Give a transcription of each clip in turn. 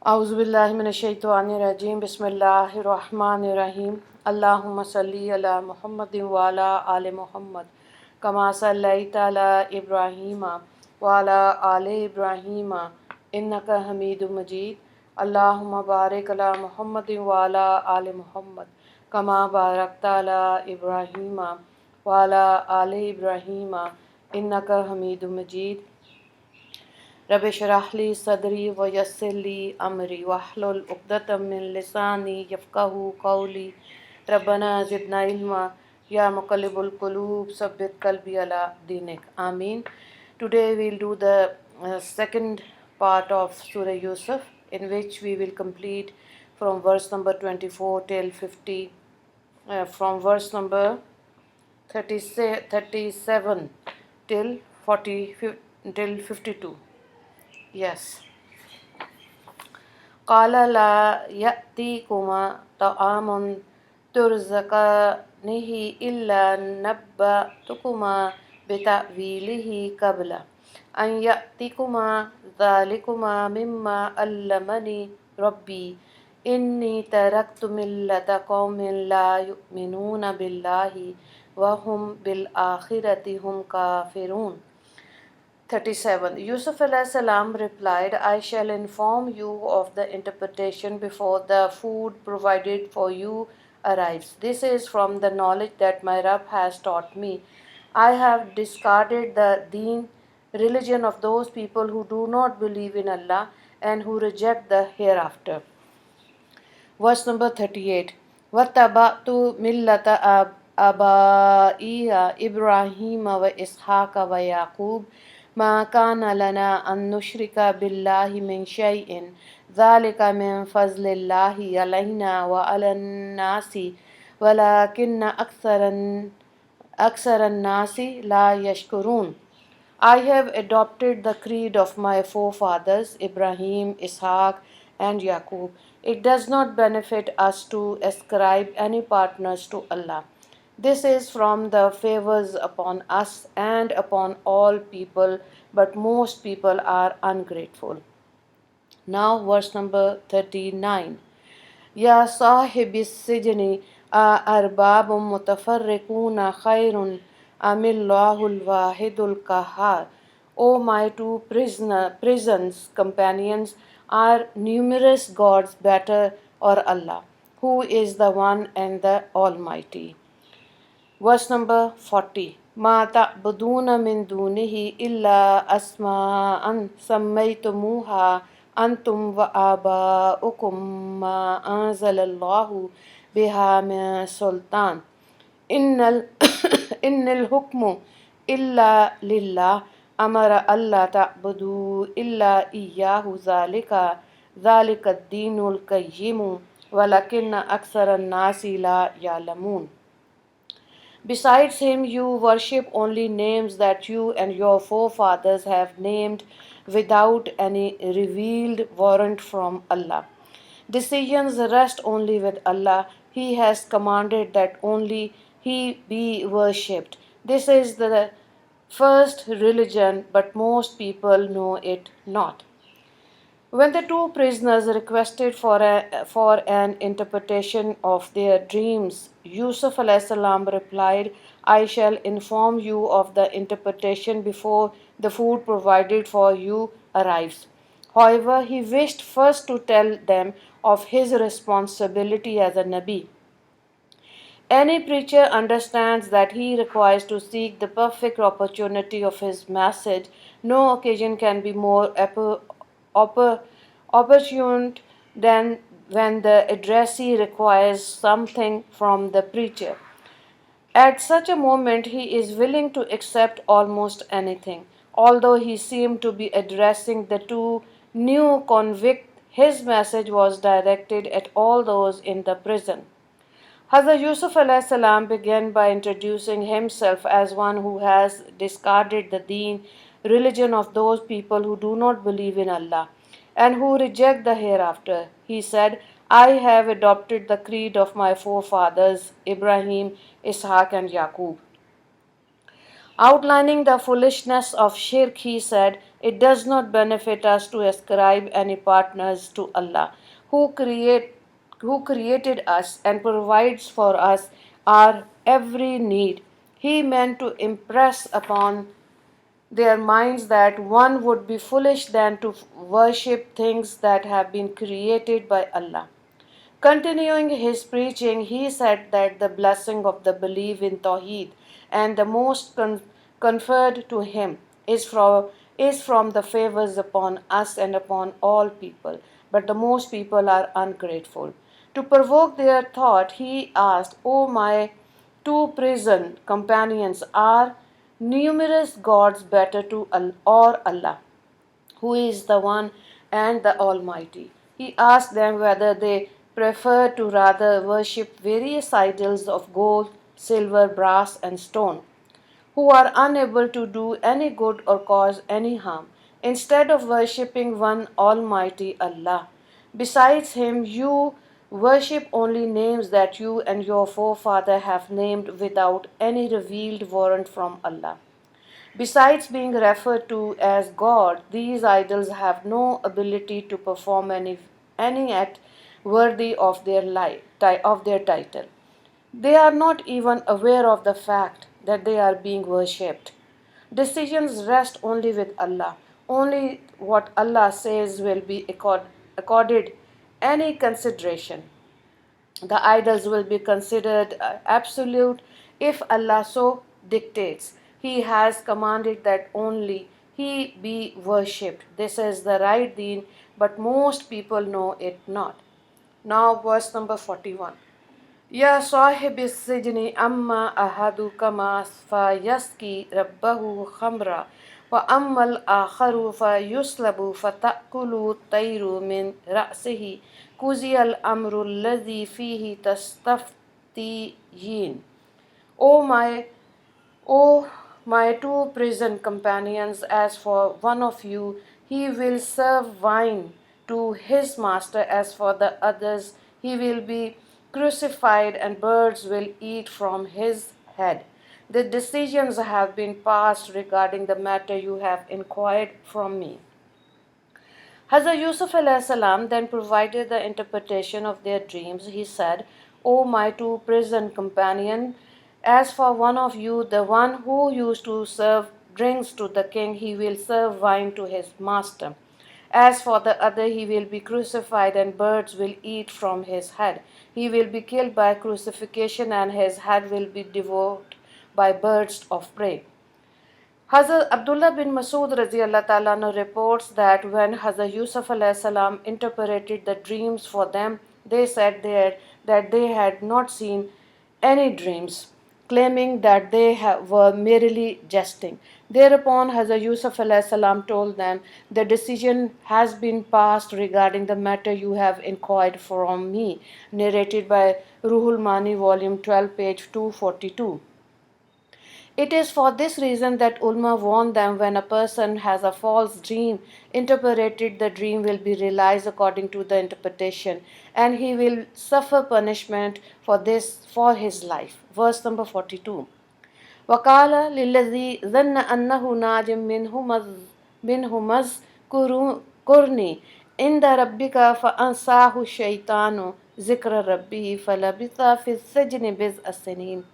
A'udhu billahi minash shaitani rajim. Bismillahir rahmanir rahim. Allahumma salli ala Muhammadin wa ala ali Muhammad. Kama sallaita ala Ibrahima wa ala ali Ibrahima innaka Hamidum Majid. Allahumma barik ala Muhammadin wa ala ali Muhammad. Kama barakta ala Ibrahima wa ala ali Ibrahima innaka Hamidum Majid. रब शरह ली सदरी व यस्सिर ली अमरी वहलुल उक़दतम मिन लिसानी यफ़क़हू क़ौली रब्बना ज़िदना इल्मा या मुक़ल्लिबुल क़ुलूब सब्बित क़ल्बी अला दीनिक आमीन. Today we will do the second part of Surah Yusuf, in which we will complete from verse number 24 till 50, from verse number 37 till 40 till 52. Yes. قال لا يأتيكما طعام ترزقانه إلا نبأتكما بتأويله قبل أن يأتيكما ذلكما مما علمني ربي إني تركت ملة قوم لا يؤمنون بالله وهم بالآخرة هم كافرون. 37. Yusuf salam replied, I shall inform you of the interpretation before the food provided for you arrives. This is from the knowledge that my Rabb has taught me. I have discarded the deen, religion of those people who do not believe in Allah and who reject the hereafter. Verse number 38. وَاتَّبَعْتُ مِلَّةَ آبَائِي إِبْرَاهِيمَ وَإِسْحَاقَ وَيَعْقُوبَ ما كان لنا أن نشرك بالله من شيء ذلك من فضل الله علينا وعلى الناس ولكن أكثر الناس لا يشكرون. I have adopted the creed of my forefathers Ibrahim, Ishaq, and Yaqub. It does not benefit us to ascribe any partners to Allah. This is from the favors upon us and upon all people, but most people are ungrateful. Now, verse number 39. Ya sahibis sijni arbabum mutafarriquna khairun amillahul wahidul kahar. O my two prisons companions, are numerous gods better or Allah, who is the one and the Almighty? Verse number 40. ما تعبدون من دونه إلا أسماء سميتموها أنتم وآباؤكم ما أنزل الله بها من سلطان إن الحكم إلا لله أمر ألا تعبدوا إلا إياه ذلك الدين القيم ولكن أكثر الناس لا يعلمون. Besides him, you worship only names that you and your forefathers have named without any revealed warrant from Allah. Decisions rest only with Allah. He has commanded that only He be worshipped. This is the first religion, but most people know it not. When the two prisoners requested for an interpretation of their dreams, Yusuf salam replied, I shall inform you of the interpretation before the food provided for you arrives. However, he wished first to tell them of his responsibility as a Nabi. Any preacher understands that he requires to seek the perfect opportunity of his message. No occasion can be more opportune than when the addressee requires something from the preacher. At such a moment, he is willing to accept almost anything. Although he seemed to be addressing the two new convicts, his message was directed at all those in the prison. Hazrat Yusuf salam began by introducing himself as one who has discarded the deen, religion of those people who do not believe in Allah and who reject the hereafter. He said, I have adopted the creed of my forefathers Ibrahim, Ishaq, and Yaqub. Outlining the foolishness of shirk, he said, It does not benefit us to ascribe any partners to Allah, who create who created us and provides for us our every need. He meant to impress upon their minds that one would be foolish than to worship things that have been created by Allah. Continuing his preaching, he said that the blessing of the belief in Tawheed and the most conferred to him is from the favors upon us and upon all people, but the most people are ungrateful. To provoke their thought, he asked, O my two prison companions, are numerous gods better to or Allah, who is the One and the Almighty? He asked them whether they prefer to rather worship various idols of gold, silver, brass, and stone, who are unable to do any good or cause any harm, instead of worshipping one Almighty Allah. Besides Him, you worship only names that you and your forefather have named without any revealed warrant from Allah. Besides being referred to as God, these idols have no ability to perform any act worthy of their title. They are not even aware of the fact that they are being worshipped. Decisions rest only with Allah. Only what Allah says will be accorded any consideration. The idols will be considered absolute if Allah so dictates. He has commanded that only He be worshipped. This is the right deen, but most people know it not. Now, verse number 41. يا صاحب السجن أما أحدكما فيسقي ربه خمرا وأما الآخر فيصلب فتأكل الطير من رأسه قضي الأمر الذي فيه تستفتيين. O my O my two prison companions, as for one of you, he will serve wine to his master, as for the others, he will be crucified, and birds will eat from his head. The decisions have been passed regarding the matter you have inquired from me. Hazrat Yusuf alayhi salam then provided the interpretation of their dreams. He said, O my two prison companion, as for one of you, the one who used to serve drinks to the king, he will serve wine to his master. As for the other, he will be crucified, and birds will eat from his head. He will be killed by crucifixion, and his head will be devoured by birds of prey. Hazrat Abdullah bin Masud radiallahu ta'ala anhu reports that when Hazrat Yusuf alayhi salam interpreted the dreams for them, they said that they had not seen any dreams, claiming that they were merely jesting. Thereupon Hazrat Yusuf alayhi salam told them, the decision has been passed regarding the matter you have inquired from me, narrated by Ruhul Mani, volume 12, page 242. It is for this reason that ulama warn them, when a person has a false dream interpreted, the dream will be realized according to the interpretation, and he will suffer punishment for this for his life. Verse number 42. وَقَالَ لِلَّذِي ظَنَّ أَنَّهُ نَاجٍ مِّنْهُمَ اذْكُرْنِي عِنْدَ رَبِّكَ فَأَنْسَاهُ الشَّيْطَانُ ذِكْرَ رَبِّهِ فَلَبِثَ فِي السِّجْنِ بِضْعَ سِنِينَ.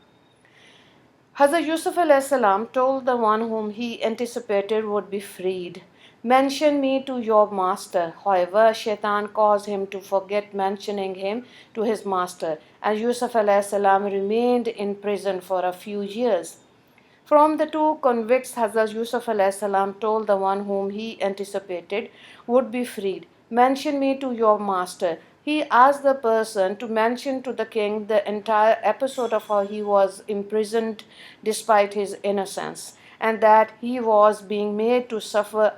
Hazrat Yusuf alayhi salam told the one whom he anticipated would be freed, mention me to your master. However, Shaitan caused him to forget mentioning him to his master, and Yusuf alayhi salam remained in prison for a few years. From the two convicts, Hazrat Yusuf alayhi salam told the one whom he anticipated would be freed, mention me to your master. He asked the person to mention to the king the entire episode of how he was imprisoned despite his innocence, and that he was being made to suffer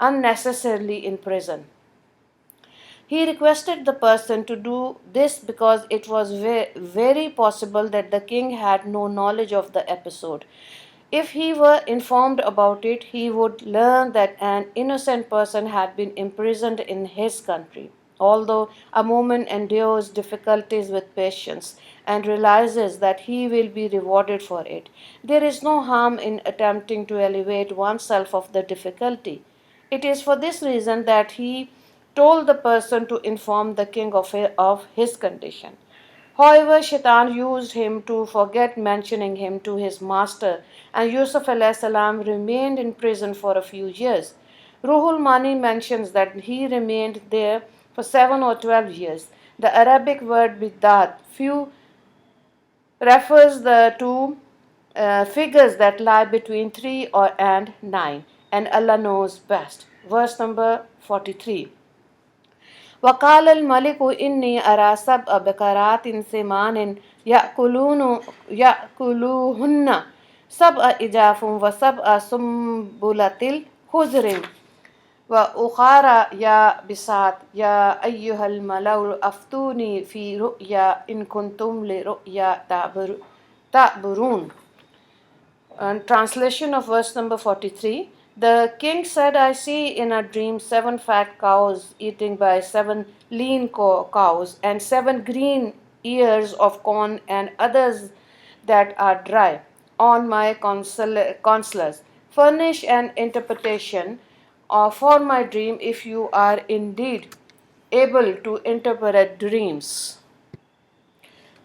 unnecessarily in prison. He requested the person to do this because it was very possible that the king had no knowledge of the episode. If he were informed about it, he would learn that an innocent person had been imprisoned in his country. although a moment endures difficulties with patience and realizes that he will be rewarded for it. There is no harm in attempting to elevate oneself of the difficulty. It is for this reason that he told the person to inform the king of his condition. However, Shaitan used him to forget mentioning him to his master, and Yusuf alayhi salam remained in prison for a few years. Ruhul Mani mentions that he remained there for 7 or 12 years. The Arabic word bidat, few, refers to figures that lie between 3 and 9, and Allah knows best. Verse number 43. وقال الملك إني أرى سبع بقرات سمان يأكلوهن سبع إجاف وسبع سنبلة خضر وأخرى يابسات يا أيها الملأ أفتوني في رؤيا إن كنتم لرؤيا تعبرون. And translation of verse number 43. The king said, I see in a dream 7 fat cows eating by 7 lean cows, and 7 green ears of corn and others that are dry. On my counselors, furnish an interpretation for my dream if you are indeed able to interpret dreams.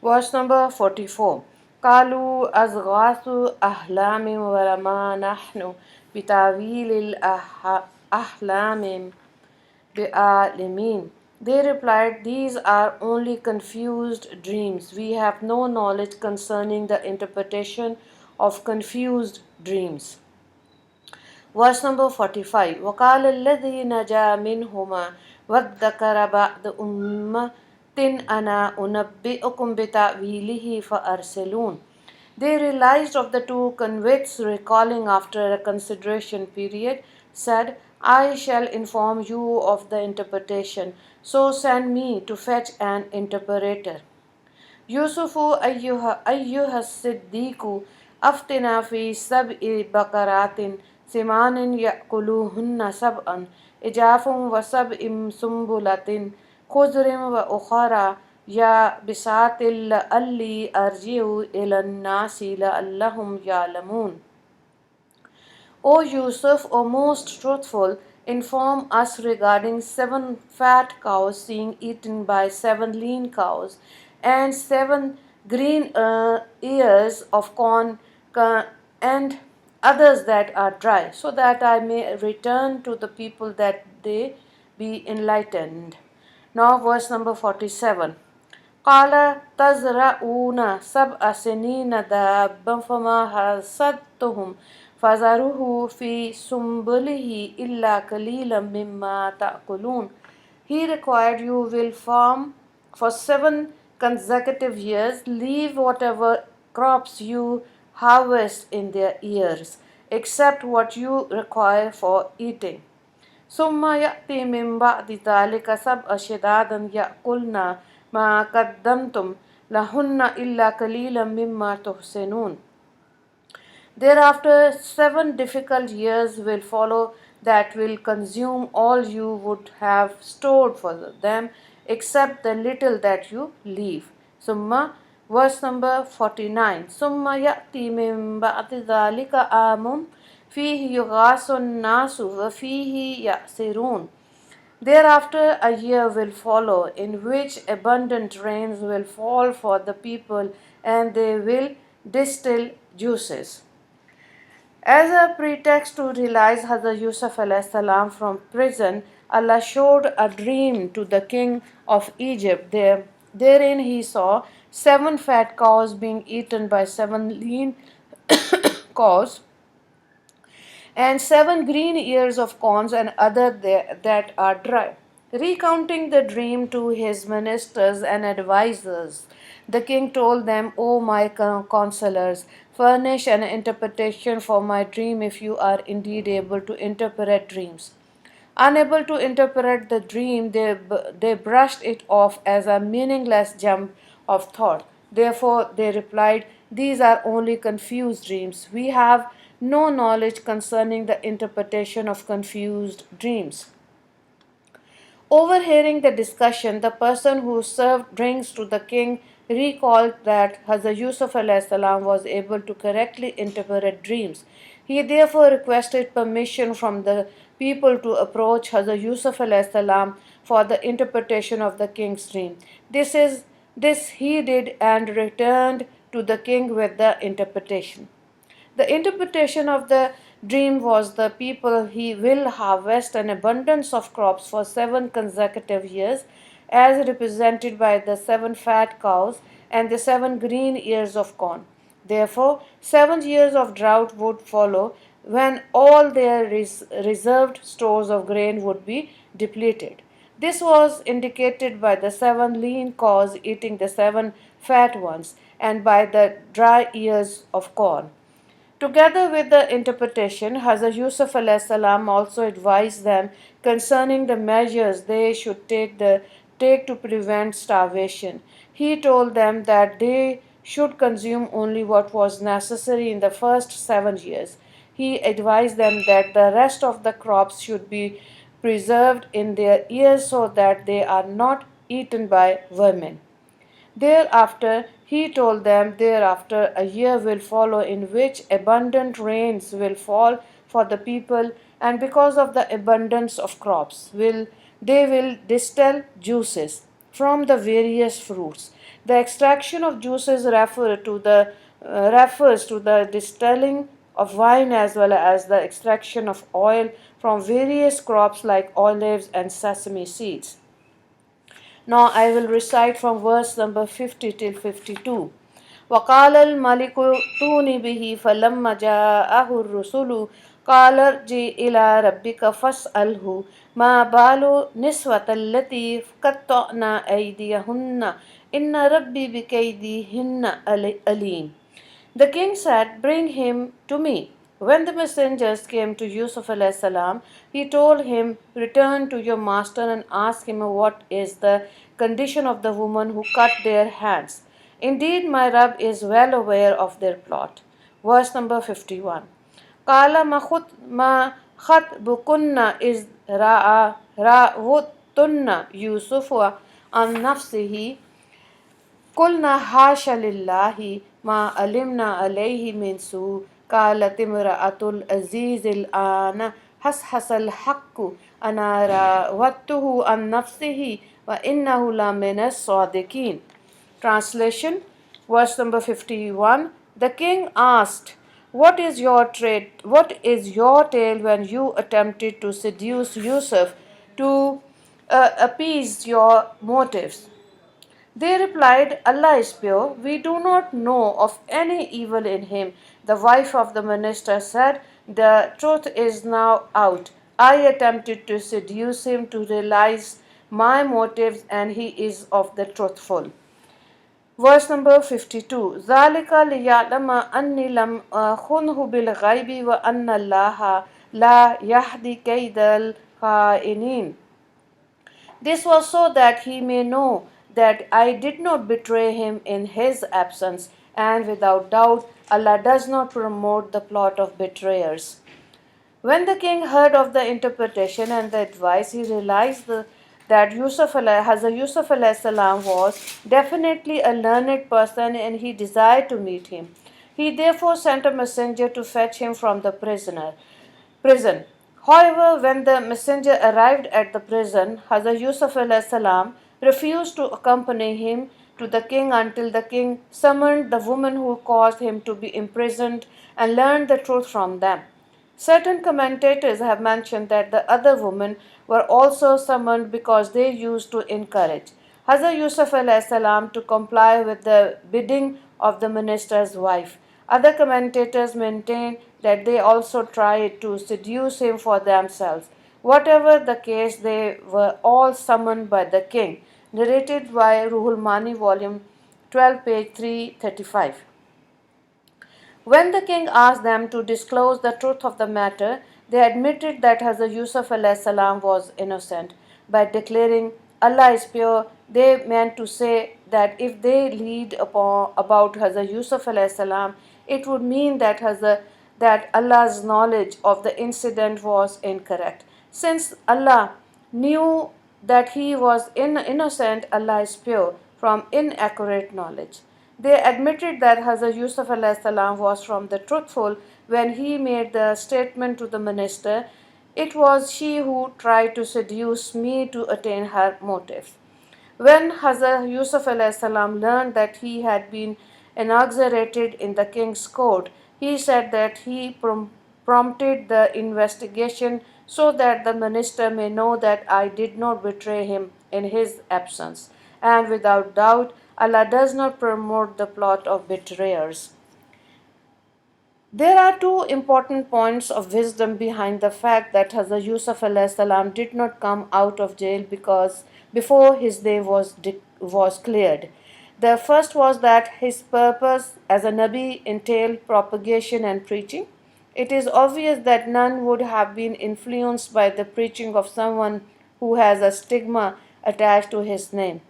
Verse number 44. قالوا أضغاث أحلام وما نحن بتاويل الأحلام بعالمين. They replied, these are only confused dreams. We have no knowledge concerning the interpretation of confused dreams. Verse number 45. وقال الذي نجا منهما وادكر بعد أمة أنا أنبئكم بتأويله فأرسلون. They realized of the two convicts, recalling after a consideration period, said, I shall inform you of the interpretation, so send me to fetch an interpreter. يوسف أيها الصديق أفتنا في 7 بقرات سمان يأكلوهن 7 إجاف و7 سنبلة خضر وأخرى يابسات لعلي أرجع إلى الناس لعلهم يعلمون. O Yusuf, O most truthful, inform us regarding 7 fat cows being eaten by 7 lean cows, and 7 green ears of corn and others that are dry, so that I may return to the people that they be enlightened. Now, verse number 47. قال تزرعون 7 سنين دابا فما حصدتم فذروه في سنبله إلا قليلا مما تأكلون. He required, you will farm for 7 consecutive years, leave whatever crops you harvest in their ears, except what you require for eating. ثم يأتي من بعد ذلك 7 شداد يأكلن ما قدمتم لهن إلا قليلا مما تحسنون. Thereafter 7 difficult years will follow that will consume all you would have stored for them, except the little that you leave. Summa, verse number 49. Summa ya'ti min ba'di dhalika amun fihi yughasu nasu wa fihi ya'sirun. Thereafter a year will follow in which abundant rains will fall for the people, and they will distill juices. As a pretext to release Hazrat Yusuf alayhi salam from prison, Allah showed a dream to the king of Egypt. Therein he saw 7 fat cows being eaten by 7 lean cows, and 7 green ears of corn and other that are dry. Recounting the dream to his ministers and advisers, the king told them, O my counselors, furnish an interpretation for my dream if you are indeed able to interpret dreams. Unable to interpret the dream, they brushed it off as a meaningless jump of thought. Therefore, they replied, these are only confused dreams. We have no knowledge concerning the interpretation of confused dreams. Overhearing the discussion, the person who served drinks to the king recalled that Hazrat Yusuf alayhi salam was able to correctly interpret dreams. He therefore requested permission from the people to approach Hazrat Yusuf alayhi salam for the interpretation of the king's dream. This he did and returned to the king with the interpretation. The interpretation of the dream was the people he will harvest an abundance of crops for 7 consecutive years, as represented by the 7 fat cows and the 7 green ears of corn. Therefore, 7 years of drought would follow when all their reserved stores of grain would be depleted. This was indicated by the 7 lean cows eating the 7 fat ones and by the dry ears of corn. Together with the interpretation, Hazrat Yusuf alayhi salam also advised them concerning the measures they should take to prevent starvation. He told them that they should consume only what was necessary in the first 7 years. He advised them that the rest of the crops should be preserved in their ears so that they are not eaten by vermin. Thereafter, he told them, thereafter a year will follow in which abundant rains will fall for the people, and because of the abundance of crops, they will distill juices from the various fruits. The extraction of juices refers to the distilling of wine as well as the extraction of oil from various crops like olives and sesame seeds. Now I will recite from verse number 50 till 52. وقال الملك ائتوني به فلما جاءه الرسل قال ارجع إلى ربك فاسأله ما بال نسوة التي قطعن أيديهن إن ربي بكيدهن أليم. The king said, "Bring him to me." When the messengers came to Yusuf alayhi salam, he told him, "Return to your master and ask him what is the condition of the woman who cut their hands. Indeed, my Rabb is well aware of their plot." Verse number 51. قال ما خطبكن إذ راوتن يوسف عن نفسه قلنا حاش لله ما علمنا عليه من سوء قالت امرأة العزيز الآن حسحس الحق أنا راودته عن نفسه وإنه لمن الصادقين. Translation, verse number 51. The king asked, What is your tale when you attempted to seduce Yusuf to appease your motives? They replied, Allah is pure. We do not know of any evil in him. The wife of the minister said, The truth is now out. I attempted to seduce him to realize my motives, and he is of the truthful. Verse number 52. ذَلِكَ لِيَعْلَمَ أَنِّي لَمْ أَخُنْهُ بِالْغَيْبِ وَأَنَّ اللَّهَ لَا يَهْدِي كَيْدَ الْخَائِنِينَ. This was so that he may know that I did not betray him in his absence, and without doubt Allah does not promote the plot of betrayers. When the king heard of the interpretation and the advice, he realized that Hazrat Yusuf alayhi salam was definitely a learned person and he desired to meet him. He therefore sent a messenger to fetch him from the prison. However, when the messenger arrived at the prison, Hazrat Yusuf alayhi salam refused to accompany him to the king until the king summoned the woman who caused him to be imprisoned and learned the truth from them. Certain commentators have mentioned that the other women were also summoned because they used to encourage Hazrat Yusuf alayhi salam to comply with the bidding of the minister's wife. Other commentators maintain that they also tried to seduce him for themselves. Whatever the case, they were all summoned by the king. Narrated by Ruhul Mani, volume 12, page 335. When the king asked them to disclose the truth of the matter, they admitted that Hazrat Yusuf alayhi salam was innocent. By declaring Allah is pure, they meant to say that if they lead about Hazrat Yusuf alayhi salam, it would mean that Allah's knowledge of the incident was incorrect. Since Allah knew that he was innocent, Allah is pure from inaccurate knowledge. They admitted that Hazrat Yusuf alayhi salam was from the truthful when he made the statement to the minister, "It was she who tried to seduce me to attain her motives." When Hazrat Yusuf alayhi salam learned that he had been inaugurated in the king's court, he said that he prompted the investigation so that the minister may know that I did not betray him in his absence. And without doubt, Allah does not promote the plot of betrayers. There are two important points of wisdom behind the fact that Hazrat Yusuf alayhi salam did not come out of jail because before his day was cleared. The first was that his purpose as a Nabi entailed propagation and preaching. It is obvious that none would have been influenced by the preaching of someone who has a stigma attached to his name.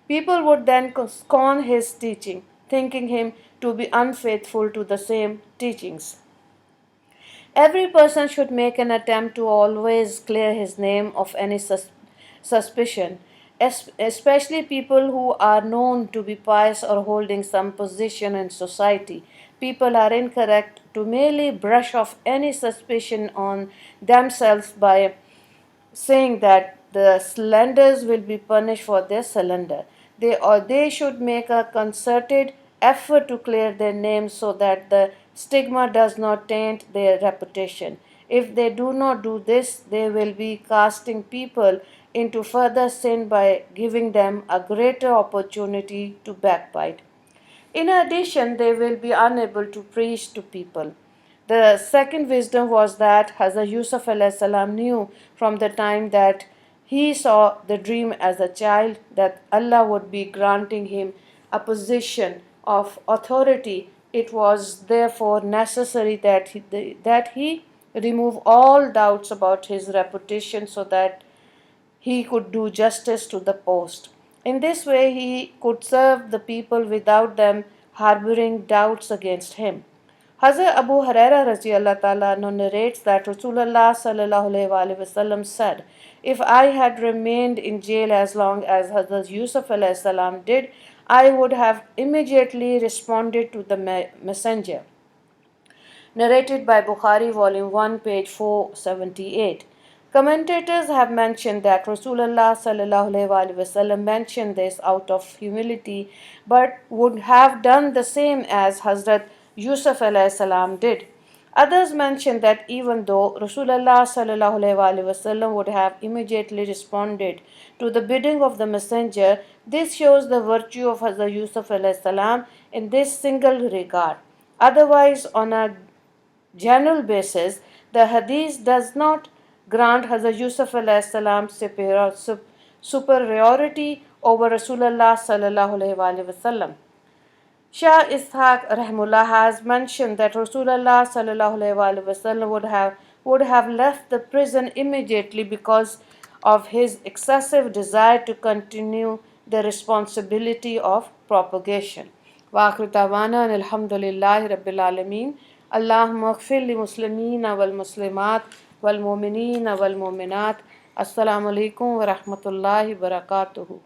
People would then scorn his teaching, thinking him to be unfaithful to the same teachings. Every person should make an attempt to always clear his name of any suspicion, especially people who are known to be pious or holding some position in society. People are incorrect to merely brush off any suspicion on themselves by saying that the slanders will be punished for their slander. They should make a concerted effort to clear their names so that the stigma does not taint their reputation. If they do not do this, they will be casting people into further sin by giving them a greater opportunity to backbite. In addition, they will be unable to preach to people. The second wisdom was that Hazrat Yusuf alayhi salam knew from the time that he saw the dream as a child that Allah would be granting him a position of authority. It was therefore necessary that he remove all doubts about his reputation so that he could do justice to the post. In this way, he could serve the people without them harboring doubts against him. Hazrat Abu Huraira radiallahu ta'ala anhu narrates that Rasulullah sallallahu alayhi wasallam said, "If I had remained in jail as long as Hazrat Yusuf alayhi salam did, I would have immediately responded to the messenger." Narrated by Bukhari, Volume 1, page 478. Commentators have mentioned that Rasulullah sallallahu alaihi wasallam mentioned this out of humility, but would have done the same as Hazrat Yusuf alayhi salam did. Others mention that even though Rasulullah sallallahu alaihi wasallam would have immediately responded to the bidding of the messenger, this shows the virtue of Hazrat Yusuf alayhi salam in this single regard. Otherwise, on a general basis, the hadith does not grant Hazrat Yusuf alayhi salam superiority over Rasulullah sallallahu alaihi wasallam. Shah Ishaq Rahimullah has mentioned that Rasulullah sallallahu alaihi wasallam would have left the prison immediately because of his excessive desire to continue the responsibility of propagation. Wa akhiru da'wana alhamdulillahi rabbil alameen. Allahumma ighfir li muslimina wal muslimat wal mu'minina wal mu'minat. Assalamu alaikum wa rahmatullahi wa barakatuhu.